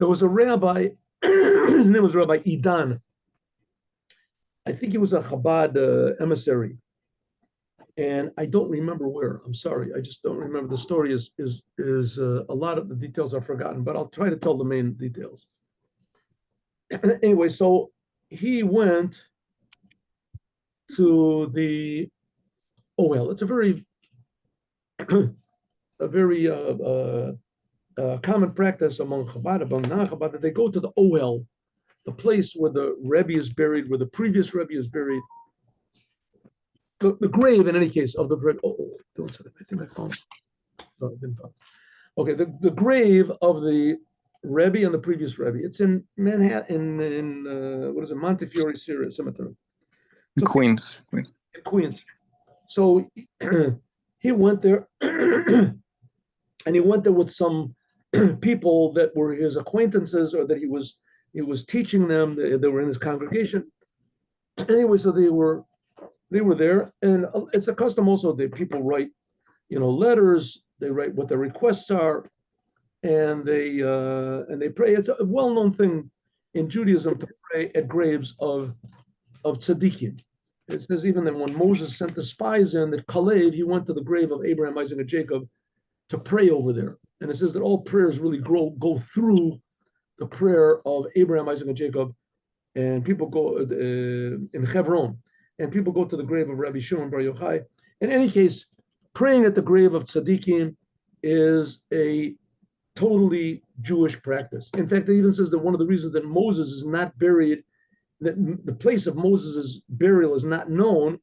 There was a rabbi, his name was Rabbi Idan. I think he was a Chabad emissary. And I don't remember where. I'm sorry, I just don't remember. The story is a lot of the details are forgotten, but I'll try to tell the main details. Anyway, so he went to the Ohel. It's a very common practice among Chabad, among non-Chabad, that they go to the Ohel, the place where the Rebbe is buried, where the previous Rebbe is buried. The grave, in any case, of the Rebbe. I think I found. No, I didn't find. Okay, the grave of the Rebbe and the previous Rebbe. It's in Manhattan, in what is it, Montefiore Cemetery. So Queens. Queens. So he went there, and he went there with some people that were his acquaintances, or that he was teaching them. They were in his congregation. Anyway, so they were there, and it's a custom also that people write, letters. They write what their requests are, and they pray. It's a well-known thing in Judaism to pray at graves of tzaddikim. It says even that when Moses sent the spies in, that Kalev, he went to the grave of Abraham, Isaac, and Jacob to pray over there. And it says that all prayers really go through the prayer of Abraham, Isaac, and Jacob, and people go in Hebron, and people go to the grave of Rabbi Shimon Bar Yochai. In any case, praying at the grave of tzaddikim is a totally Jewish practice. In fact, it even says that one of the reasons that Moses is not buried, that the place of Moses' burial is not known,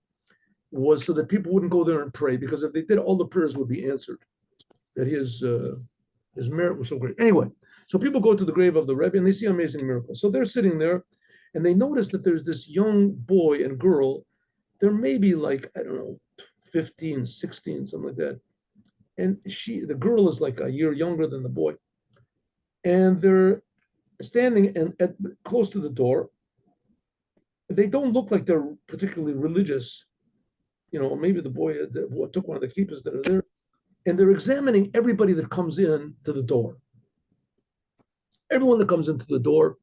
was so that people wouldn't go there and pray, because if they did, all the prayers would be answered. That his merit was so great. Anyway, so people go to the grave of the Rebbe and they see amazing miracles. So they're sitting there and they notice that there's this young boy and girl. They're maybe like, I don't know, 15, 16, something like that. And the girl is like a year younger than the boy. And they're standing close to the door. They don't look like they're particularly religious. Maybe the boy took one of the kippahs that are there. And they're examining everybody that comes in to the door. Everyone that comes into the door,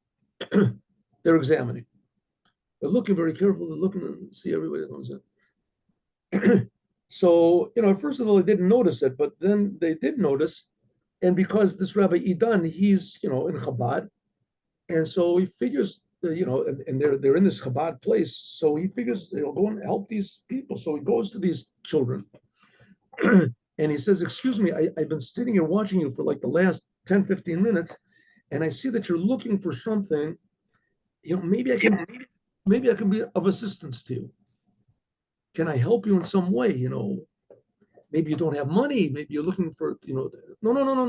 they're examining. They're looking very carefully. They're looking and see everybody that comes in. So, at first of all, they didn't notice it, but then they did notice. And because this Rabbi Idan, he's, in Chabad. And so he figures, and they're in this Chabad place. So he figures, go and help these people. So he goes to these children. And he says, excuse me, I've been sitting here watching you for like the last 10, 15 minutes, and I see that you're looking for something. Maybe I can be of assistance to you. Can I help you in some way? Maybe you don't have money. Maybe you're looking for, no,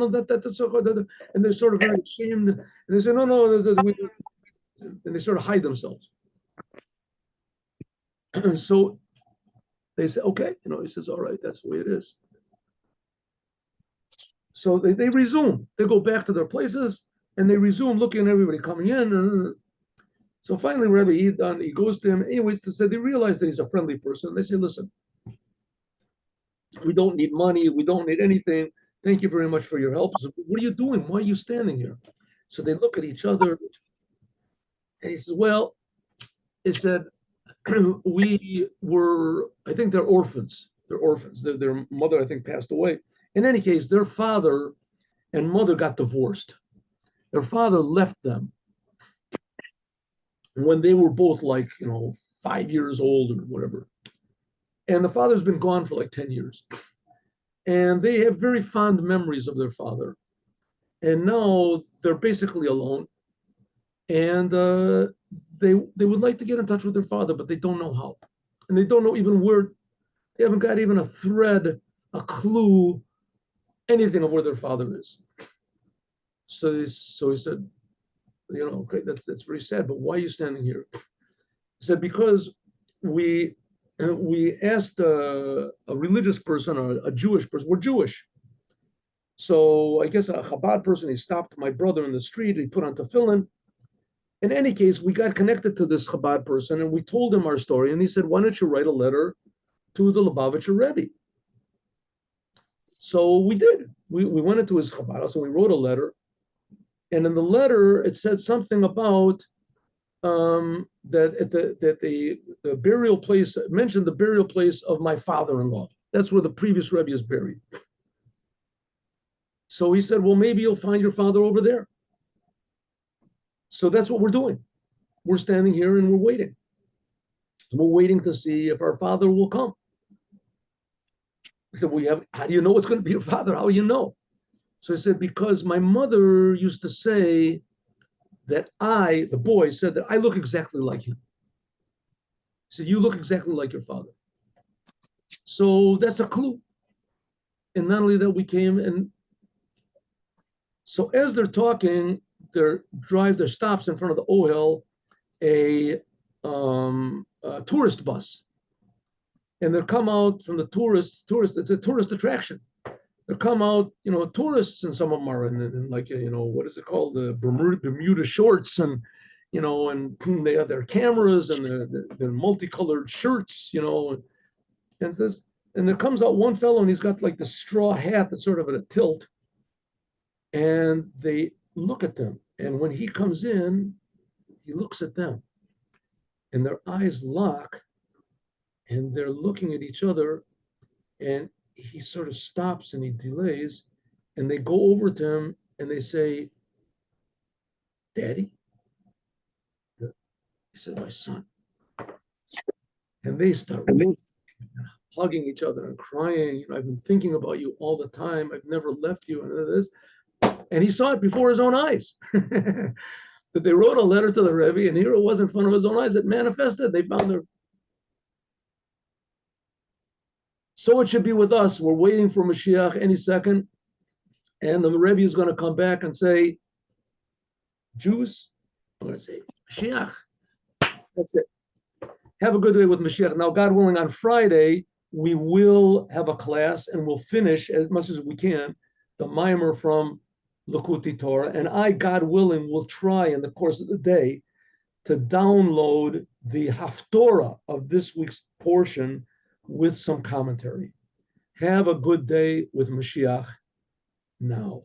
that's so good. And they're sort of very ashamed. And they say, no, and they sort of hide themselves. So they say, okay, he says, all right, that's the way it is. So they resume. They go back to their places and they resume looking at everybody coming in. So finally, Rebbe Idan, he goes to him. Anyways, they realize that he's a friendly person. They say, listen, we don't need money. We don't need anything. Thank you very much for your help. So, what are you doing? Why are you standing here? So they look at each other. And he says, well, he said, I think they're orphans. They're orphans. Their mother, I think, passed away. In any case, their father and mother got divorced. Their father left them when they were both like, 5 years old or whatever. And the father's been gone for like 10 years. And they have very fond memories of their father. And now they're basically alone. And they would like to get in touch with their father, but they don't know how. And they don't know even where, they haven't got even a thread, a clue, anything of where their father is. So he said, okay, that's very sad, but why are you standing here? He said, because we asked a religious person, or a Jewish person, we're Jewish. So I guess a Chabad person, he stopped my brother in the street, he put on tefillin. In any case, we got connected to this Chabad person and we told him our story. And he said, why don't you write a letter to the Lubavitcher Rebbe? So we did. We went into his Chabad house and we wrote a letter. And in the letter, it said something about that at the burial place, mentioned the burial place of my father-in-law. That's where the previous Rebbe is buried. So he said, well, maybe you'll find your father over there. So that's what we're doing. We're standing here and we're waiting. We're waiting to see if our father will come. I said, how do you know it's going to be your father? How do you know? So I said, because my mother used to say that the boy said that I look exactly like him. He said, you look exactly like your father. So that's a clue. And not only that, we came and so as they're talking, there stops in front of the Ohel a tourist bus. And they come out from the it's a tourist attraction. They come out, tourists, and some of them are in like, what is it called? The Bermuda shorts, and, and they have their cameras and their multicolored shirts, and says, and there comes out one fellow and he's got like the straw hat that's sort of at a tilt. And they look at them. And when he comes in, he looks at them and their eyes lock and they're looking at each other, and he sort of stops and he delays, and they go over to him and they say, Daddy? He said, my son. And they start hugging each other and crying. I've been thinking about you all the time. I've never left you. And this. And he saw it before his own eyes. That they wrote a letter to the Rebbe, and here it was in front of his own eyes. It manifested. They found their. So it should be with us. We're waiting for Mashiach any second. And the Rebbe is going to come back and say, Jews, I'm going to say, Mashiach. That's it. Have a good day with Mashiach. Now, God willing, on Friday, we will have a class and we'll finish as much as we can the mimer from Likkutei Torah. And I, God willing, will try in the course of the day to download the Haftorah of this week's portion with some commentary. Have a good day with Mashiach now.